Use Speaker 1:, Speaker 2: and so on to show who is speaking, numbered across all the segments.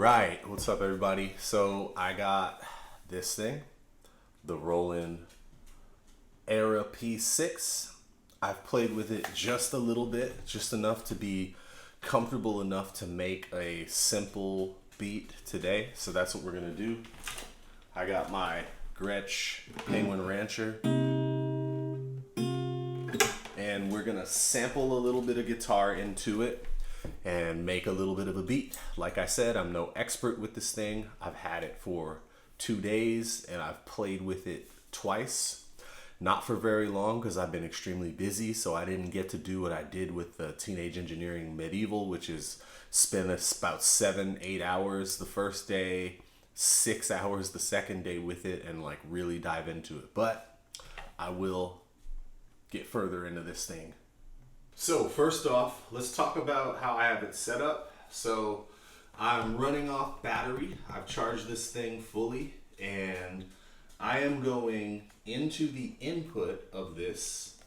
Speaker 1: Right, what's up everybody? So I got this thing, the Roland AIRA P-6. I've played with it just a little bit, just enough to be comfortable enough to make a simple beat today. So that's what we're gonna do. I got my Gretsch Penguin Rancher, and we're gonna sample a little bit of guitar into it and make a little bit of a beat. Like I said, I'm no expert with this thing. I've had it for 2 days and I've played with it twice. Not for very long because I've been extremely busy, so I didn't get to do what I did with the Teenage Engineering Medieval, which is spend about 7-8 hours the first day, 6 hours the second day with it, and like really dive into it. But I will get further into this thing. So first off, let's talk about how I have it set up. So I'm running off battery. I've charged this thing fully, and I am going into the input of this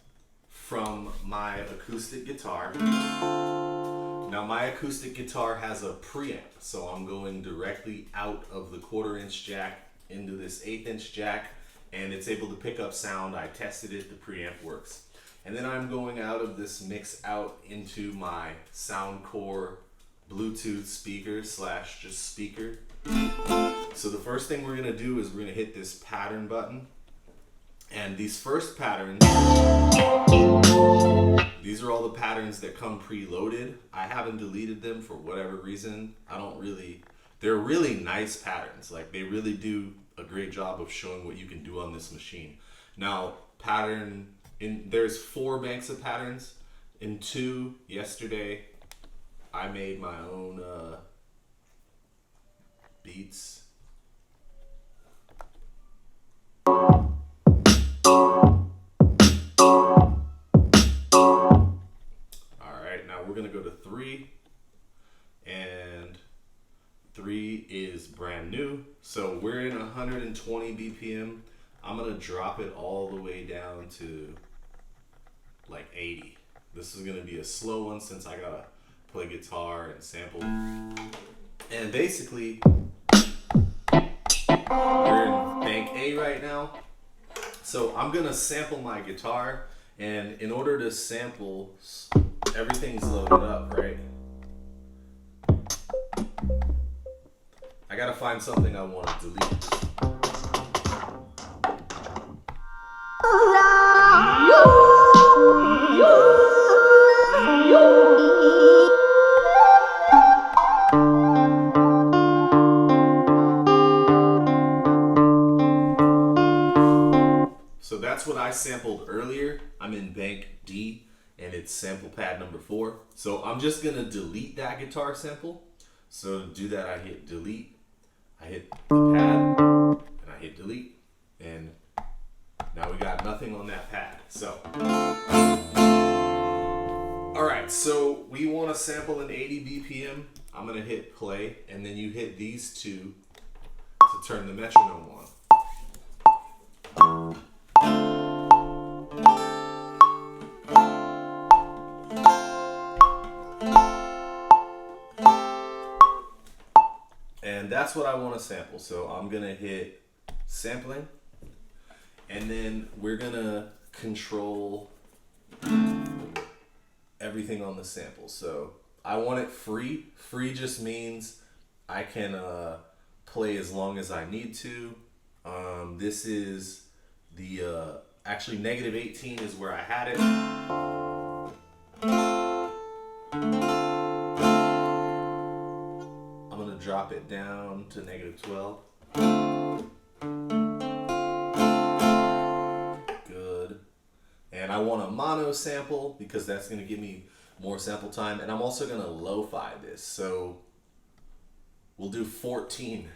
Speaker 1: from my acoustic guitar. Now my acoustic guitar has a preamp, so I'm going directly out of the 1/4-inch jack into this 1/8-inch jack, and it's able to pick up sound. I tested it, the preamp works. And then I'm going out of this mix out into my Soundcore Bluetooth speaker / just speaker. So the first thing we're gonna do is we're gonna hit this pattern button. And these first patterns, these are all the patterns that come preloaded. I haven't deleted them for whatever reason. They're really nice patterns. Like, they really do a great job of showing what you can do on this machine. Now, there's 4 banks of patterns. In 2, yesterday, I made my own beats. Alright, now we're gonna go to 3, and 3 is brand new. So we're in 120 BPM. I'm gonna drop it all the way down to like 80. This is gonna be a slow one since I gotta play guitar and sample. And basically, we're in bank A right now. So I'm gonna sample my guitar, and in order to sample, everything's loaded up, right? I gotta find something I wanna delete. So that's what I sampled earlier. I'm in bank D, and it's sample pad number 4. So I'm just gonna delete that guitar sample. So to do that, I hit delete, I hit the pad, and I hit delete, and now we got nothing on that pad. So, all right, so we want to sample in 80 BPM. I'm gonna hit play, and then you hit these 2 to turn the metronome on. And that's what I want to sample. So I'm gonna hit sampling, and then we're gonna control everything on the sample. So I want it free. Free just means I can play as long as I need to. This is the actually -18 is where I had it. I'm gonna drop it down to -12. Good. And I want a mono sample because that's gonna give me more sample time. And I'm also gonna lo-fi this. So we'll do 14.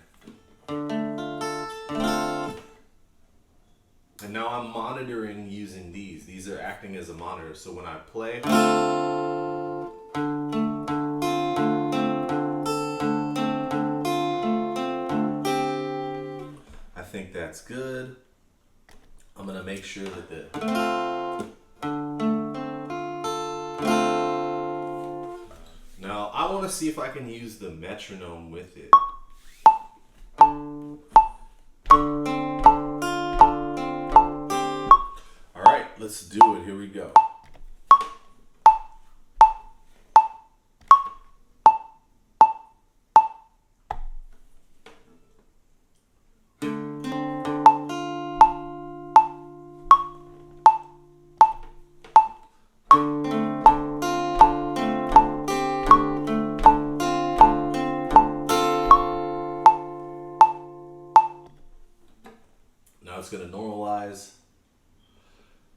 Speaker 1: And now I'm monitoring using these. These are acting as a monitor. So when I play, I think that's good. I'm gonna make sure that Now I want to want to see if I can use the metronome with it. All right, let's do it. Here we go. Now it's going to normalize,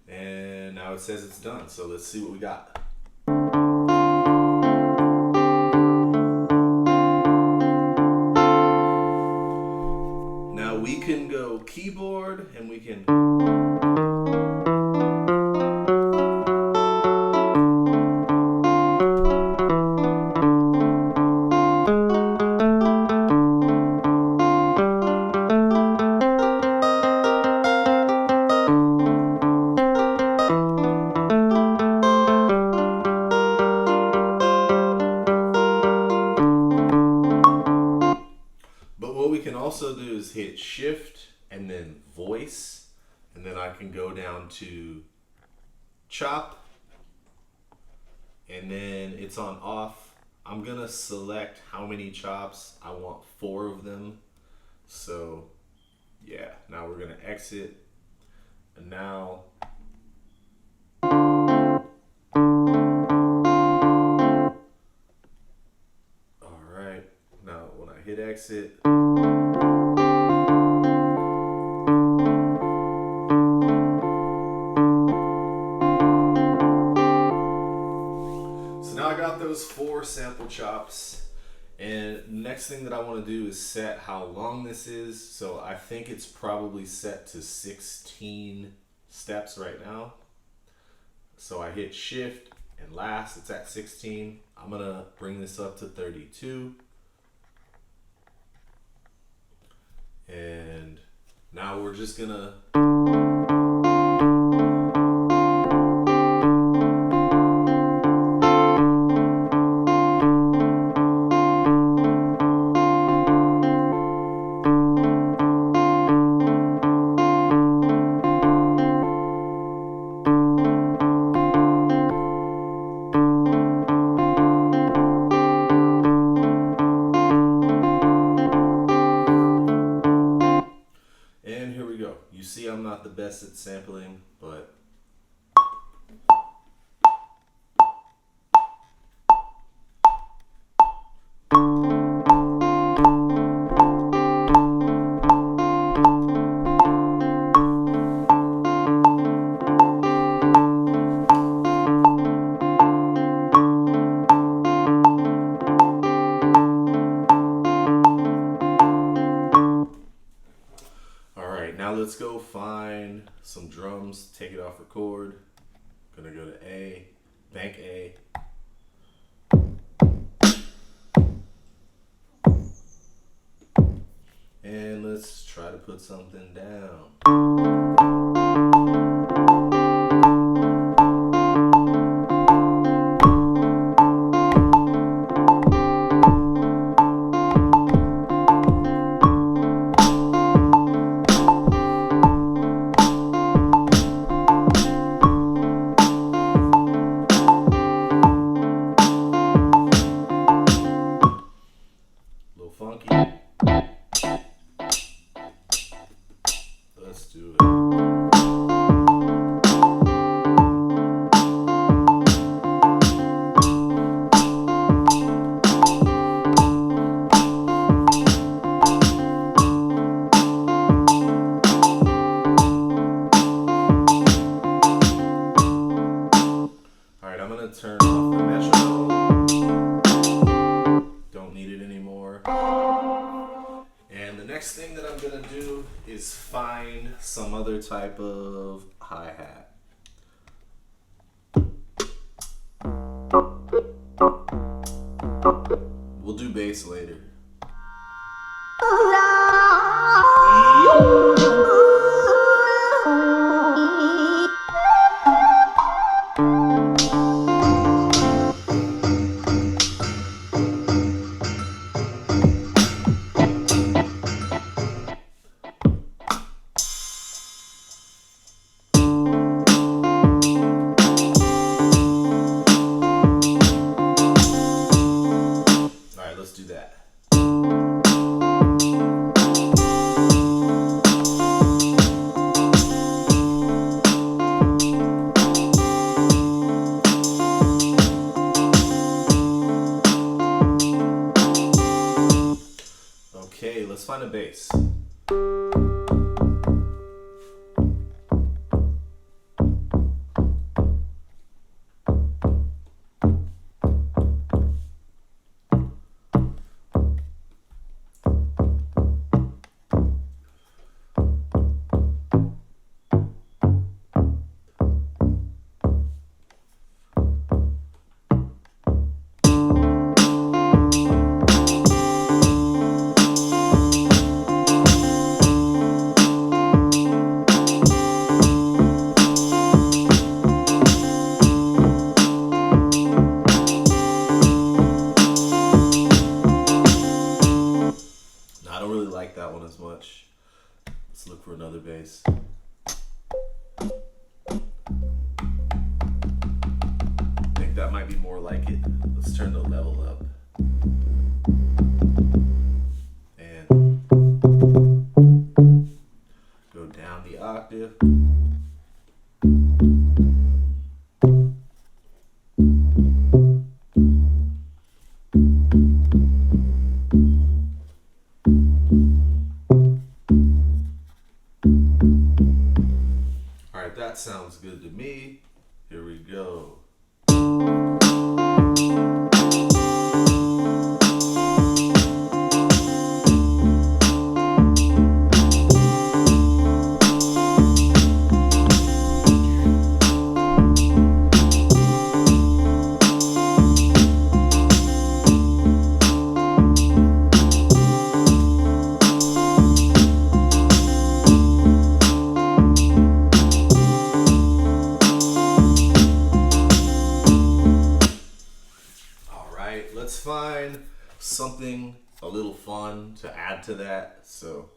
Speaker 1: and now it says it's done. So let's see what we got. Now we can go keyboard, and we can also do is hit shift and then voice, and then I can go down to chop, and then it's on off. I'm gonna select how many chops. I want 4 of them. So yeah, now we're gonna exit, and now all right, now when I hit exit, those 4 sample chops, and next thing that I want to do is set how long this is. So I think it's probably set to 16 steps right now. So I hit shift and last, it's at 16. I'm gonna bring this up to 32, and now we're just gonna I'm not the best at sampling, but now let's go find some drums, take it off record. Gonna go to A, bank A. And let's try to put something down. Let's do it. Alright, I'm going to turn off the metronome. Don't need it anymore. And the next thing that I'm going to do is find some other type of hi-hat. We'll do bass later. Okay, let's find a bass. I don't really like that one as much. Let's look for another bass. I think that might be more like it. Let's turn the level up. And go down the octave. Alright, that sounds good to me. Here we go. Let's find something a little fun to add to that. So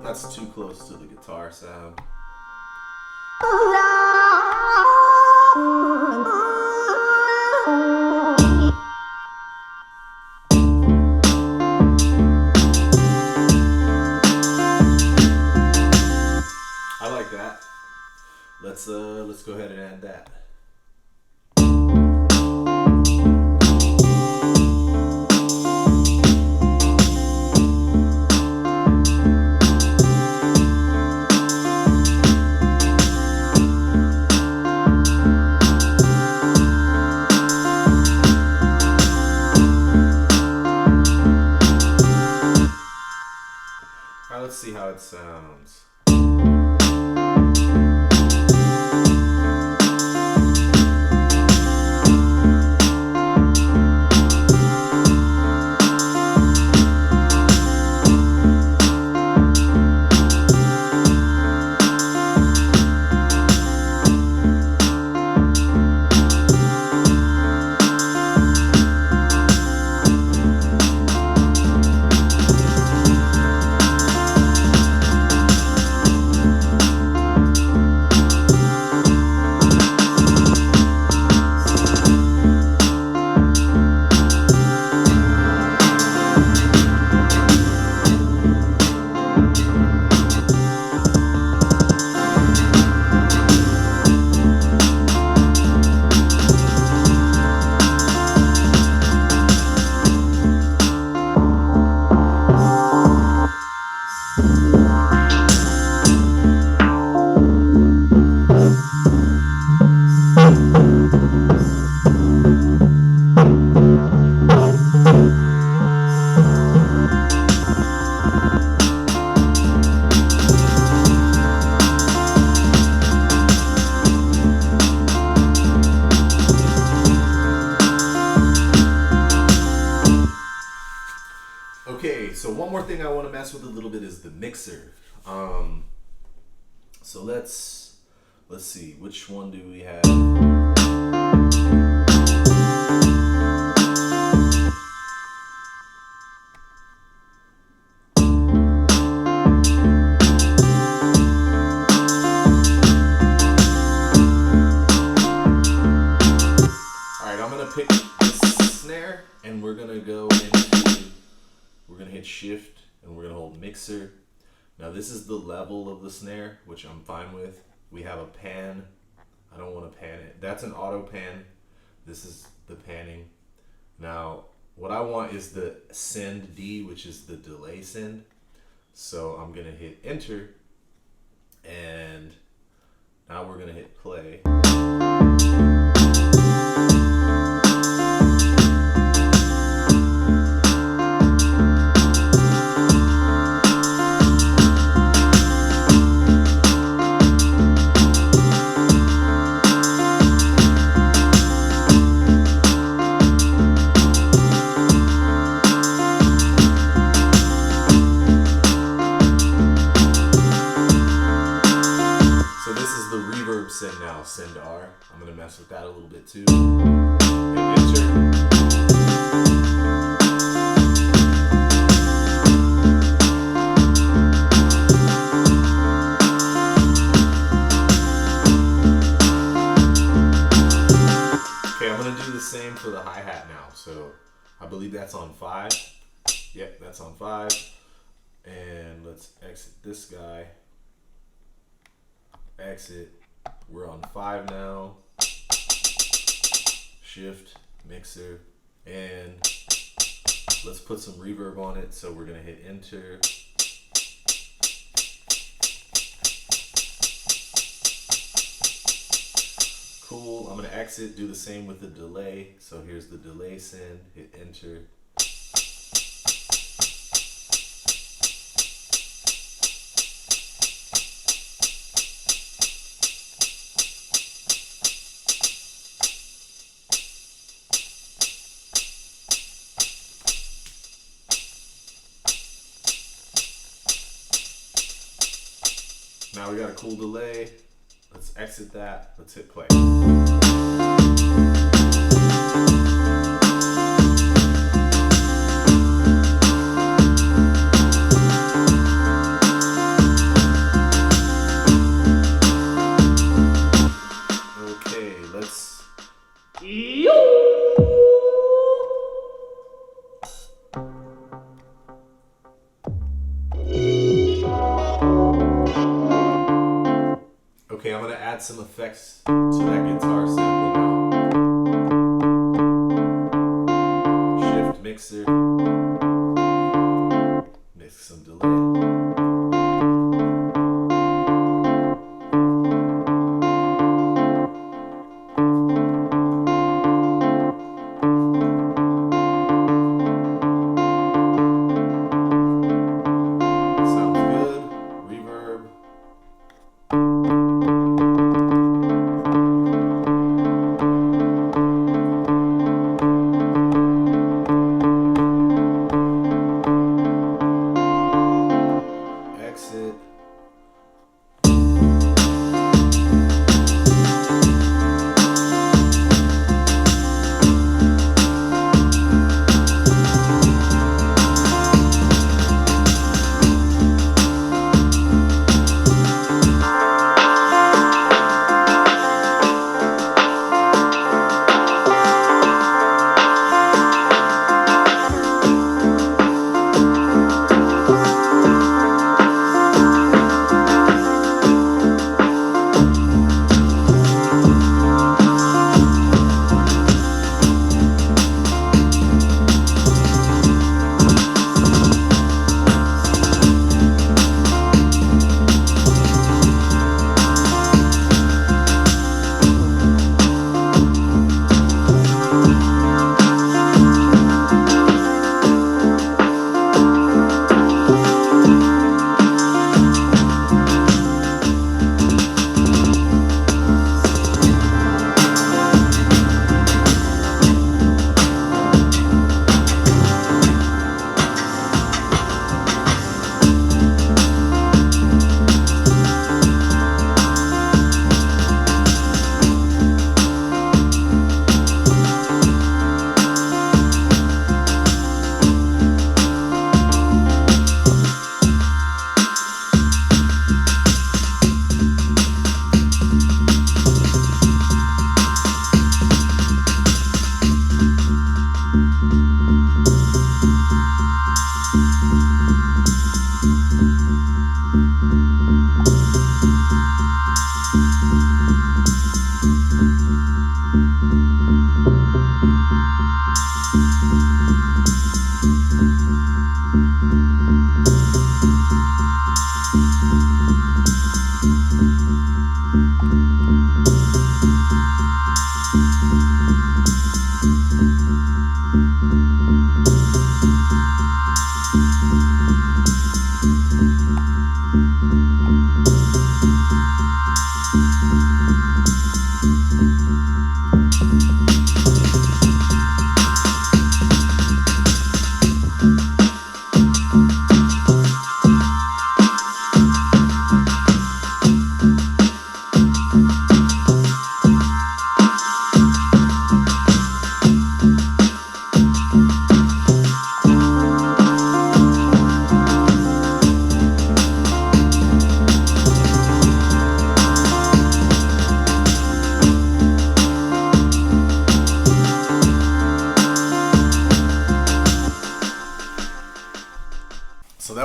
Speaker 1: that's too close to the guitar sound. I like that. Let's go ahead and add that. All right, let's see how it sounds. Okay, so one more thing I want to mess with a little bit is the mixer. So let's Let's see, which one do we have? Alright, I'm gonna pick this snare and we're gonna go into, we're gonna hit shift and we're gonna hold mixer. Now this is the level of the snare, which I'm fine with. We have a pan. I don't want to pan it. That's an auto pan. This is the panning. Now, what I want is the send D, which is the delay send. So I'm gonna hit enter, and now we're gonna hit play. Send now, send R. I'm gonna mess with that a little bit too. Hit enter. Okay, I'm gonna do the same for the hi-hat now. So I believe that's on 5. Yep, that's on 5. And let's exit this guy. Exit. We're on 5 now. Shift, mixer, and let's put some reverb on it. So we're gonna hit enter. Cool, I'm gonna exit, do the same with the delay. So here's the delay send, hit enter. Now we got a cool delay. Let's exit that. Let's hit play. Okay, let's. Okay, I'm gonna add some effects to that guitar sample now. Shift, mixer, mix some delay. Sounds good. Reverb.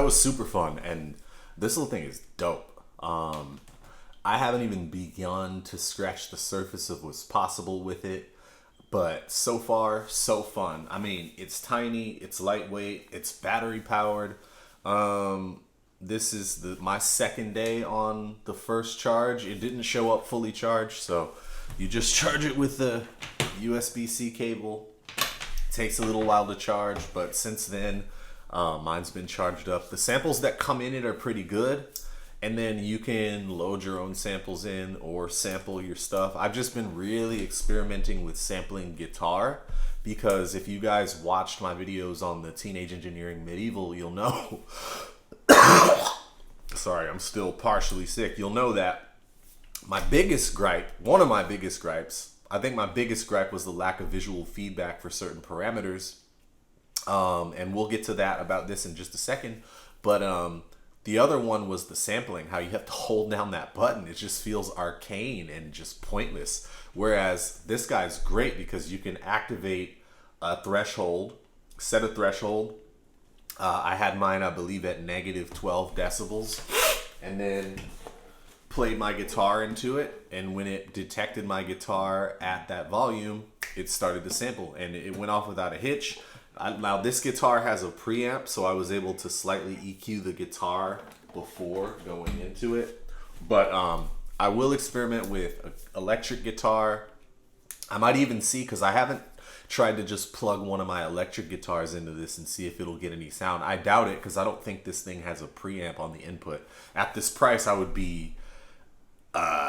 Speaker 1: was super fun, and this little thing is dope. I haven't even begun to scratch the surface of what's possible with it, but so far, so fun. I mean, it's tiny, it's lightweight, it's battery powered. This is my second day on the first charge. It didn't show up fully charged, so you just charge it with the USB-C cable. It takes a little while to charge, but since then, mine's been charged up. The samples that come in it are pretty good, and then you can load your own samples in or sample your stuff. I've just been really experimenting with sampling guitar, because if you guys watched my videos on the Teenage Engineering Medieval, you'll know sorry, I'm still partially sick. You'll know that my biggest gripe, one of my biggest gripes, I think my biggest gripe was the lack of visual feedback for certain parameters. And we'll get to that about this in just a second. But the other one was the sampling, how you have to hold down that button. It just feels arcane and just pointless. Whereas this guy's great because you can activate a threshold, set a threshold. I had mine, I believe, at negative 12 decibels, and then played my guitar into it. And when it detected my guitar at that volume, it started to sample, and it went off without a hitch. Now this guitar has a preamp, so I was able to slightly EQ the guitar before going into it. But I will experiment with electric guitar. I might even see, because I haven't tried to just plug one of my electric guitars into this and see if it'll get any sound. I doubt it, because I don't think this thing has a preamp on the input. At this price, I would be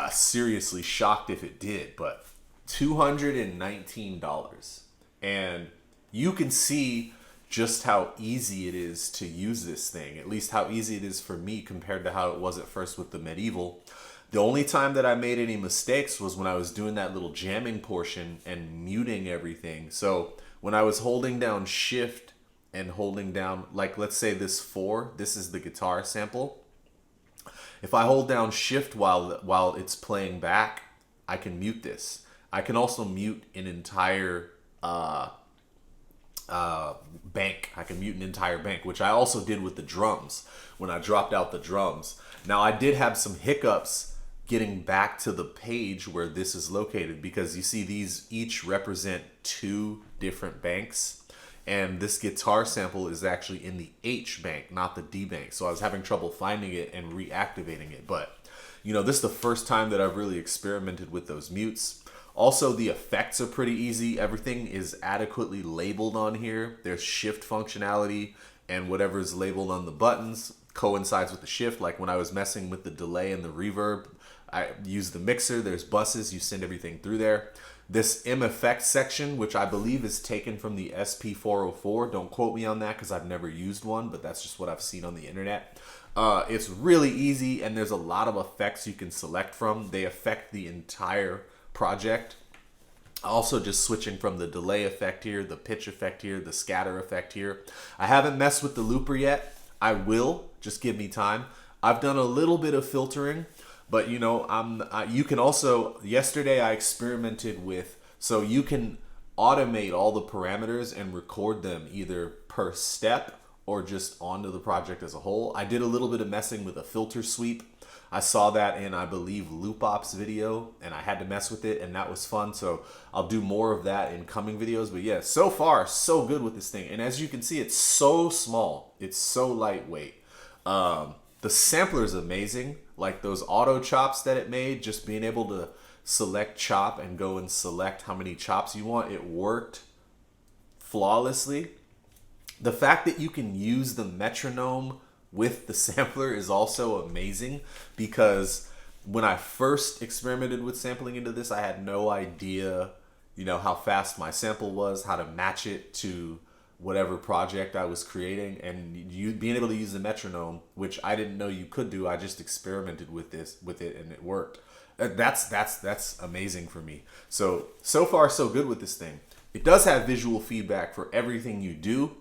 Speaker 1: seriously shocked if it did. But $219, and you can see just how easy it is to use this thing, at least how easy it is for me compared to how it was at first with the Medieval. The only time that I made any mistakes was when I was doing that little jamming portion and muting everything. So when I was holding down shift and holding down, like let's say this 4, this is the guitar sample. If I hold down shift while it's playing back, I can mute this. I can also mute an entire bank. I can mute an entire bank, which I also did with the drums when I dropped out the drums. Now I did have some hiccups getting back to the page where this is located, because you see these each represent 2 different banks, and this guitar sample is actually in the H bank, not the D bank. So I was having trouble finding it and reactivating it. But you know, this is the first time that I've really experimented with those mutes. Also, the effects are pretty easy. Everything is adequately labeled on here. There's shift functionality, and whatever's labeled on the buttons coincides with the shift. Like when I was messing with the delay and the reverb, I used the mixer. There's buses. You send everything through there. This MFX section, which I believe is taken from the SP404. Don't quote me on that, because I've never used one, but that's just what I've seen on the internet. It's really easy, and there's a lot of effects you can select from. They affect the entire project. Also, just switching from the delay effect here, the pitch effect here, the scatter effect here. I haven't messed with the looper yet. I will. Just give me time. I've done a little bit of filtering, but you know, you can also, yesterday I experimented with, so you can automate all the parameters and record them either per step or just onto the project as a whole. I did a little bit of messing with a filter sweep. I saw that in, I believe, LoopOp's video, and I had to mess with it, and that was fun. So I'll do more of that in coming videos. But yeah, so far, so good with this thing. And as you can see, it's so small. It's so lightweight. The sampler is amazing. Like those auto chops that it made, just being able to select chop and go and select how many chops you want, it worked flawlessly. The fact that you can use the metronome with the sampler is also amazing, because when I first experimented with sampling into this, I had no idea, you know, how fast my sample was, how to match it to whatever project I was creating, and you being able to use the metronome, which I didn't know you could do. I just experimented with it, and it worked. That's amazing for me. So far so good with this thing. It does have visual feedback for everything you do.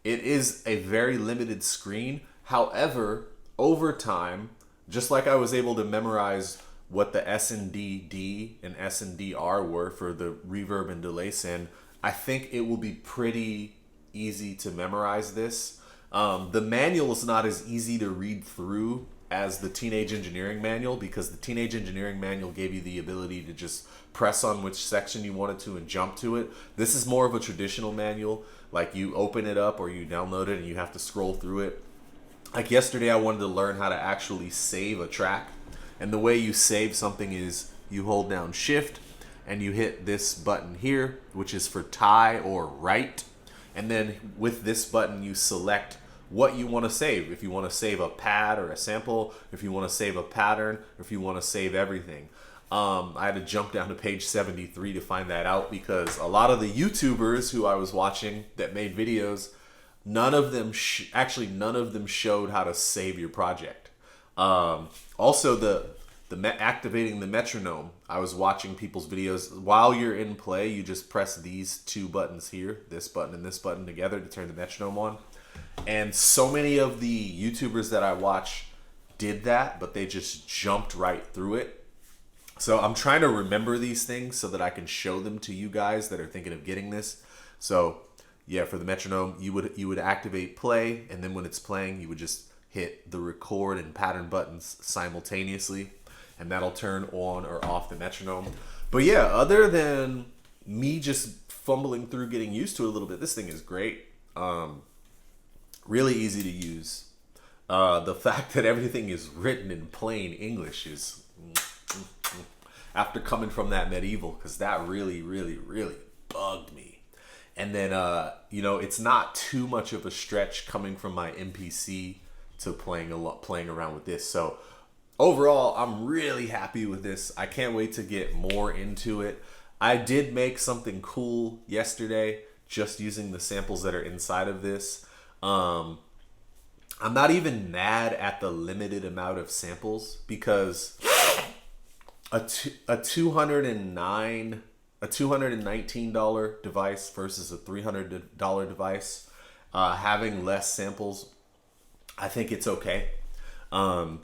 Speaker 1: It is a very limited screen. However, over time, just like I was able to memorize what the S&D and S&DR were for the reverb and delay send, I think it will be pretty easy to memorize this. The manual is not as easy to read through as the Teenage Engineering Manual, because the Teenage Engineering Manual gave you the ability to just press on which section you wanted to and jump to it. This is more of a traditional manual. Like, you open it up or you download it and you have to scroll through it. Like yesterday, I wanted to learn how to actually save a track. And the way you save something is you hold down Shift and you hit this button here, which is for tie or write. And then with this button, you select what you want to save. If you want to save a pad or a sample, if you want to save a pattern, or if you want to save everything. I had to jump down to page 73 to find that out, because a lot of the YouTubers who I was watching that made videos, none of them showed how to save your project. Also, activating the metronome. I was watching people's videos. While you're in play, you just press these two buttons here, this button and this button together, to turn the metronome on. And so many of the YouTubers that I watch did that, but they just jumped right through it. So I'm trying to remember these things so that I can show them to you guys that are thinking of getting this. So yeah, for the metronome, you would activate play, and then when it's playing, you would just hit the record and pattern buttons simultaneously, and that'll turn on or off the metronome. But yeah, other than me just fumbling through getting used to it a little bit, this thing is great. Really easy to use. The fact that everything is written in plain English is, after coming from that medieval, because that really, really, really bugged me. And then, it's not too much of a stretch coming from my MPC to playing around with this. So overall, I'm really happy with this. I can't wait to get more into it. I did make something cool yesterday just using the samples that are inside of this. I'm not even mad at the limited amount of samples, because a $219 device versus a $300 device, having less samples, I think it's okay. And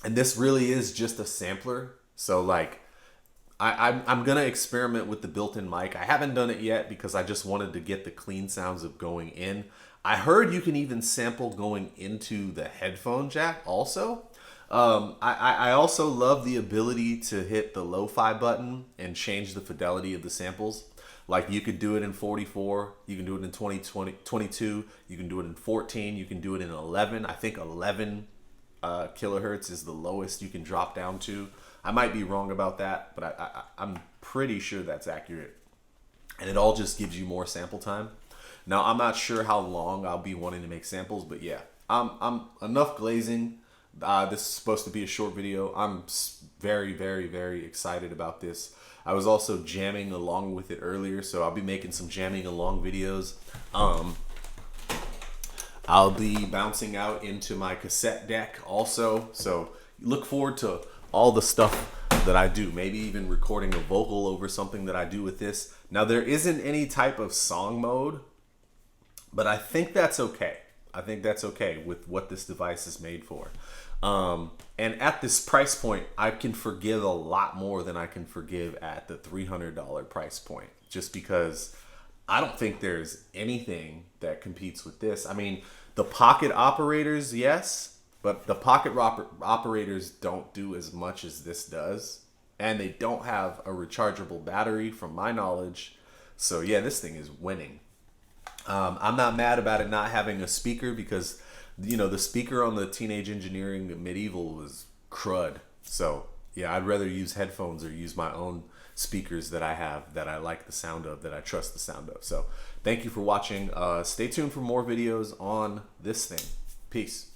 Speaker 1: this really is just a sampler. So like, I'm gonna experiment with the built-in mic. I haven't done it yet because I just wanted to get the clean sounds of going in. I heard you can even sample going into the headphone jack also. I also love the ability to hit the lo-fi button and change the fidelity of the samples. Like, you could do it in 44, you can do it in 22, you can do it in 14, you can do it in 11. I think 11 kilohertz is the lowest you can drop down to. I might be wrong about that, but I'm pretty sure that's accurate. And it all just gives you more sample time. Now, I'm not sure how long I'll be wanting to make samples, but yeah, I'm enough glazing. This is supposed to be a short video. I'm very, very, very excited about this. I was also jamming along with it earlier, so I'll be making some jamming along videos. I'll be bouncing out into my cassette deck also, so look forward to all the stuff that I do. Maybe even recording a vocal over something that I do with this. Now, there isn't any type of song mode, but I think that's okay. I think that's okay with what this device is made for. And at this price point, I can forgive a lot more than I can forgive at the $300 price point, just because I don't think there's anything that competes with this. I mean, the pocket operators, yes, but the pocket operators don't do as much as this does. And they don't have a rechargeable battery from my knowledge. So yeah, this thing is winning. I'm not mad about it not having a speaker, because the speaker on the Teenage Engineering Medieval was crud. So yeah, I'd rather use headphones or use my own speakers that I have, that I like the sound of, that I trust the sound of. So thank you for watching. Stay tuned for more videos on this thing. Peace.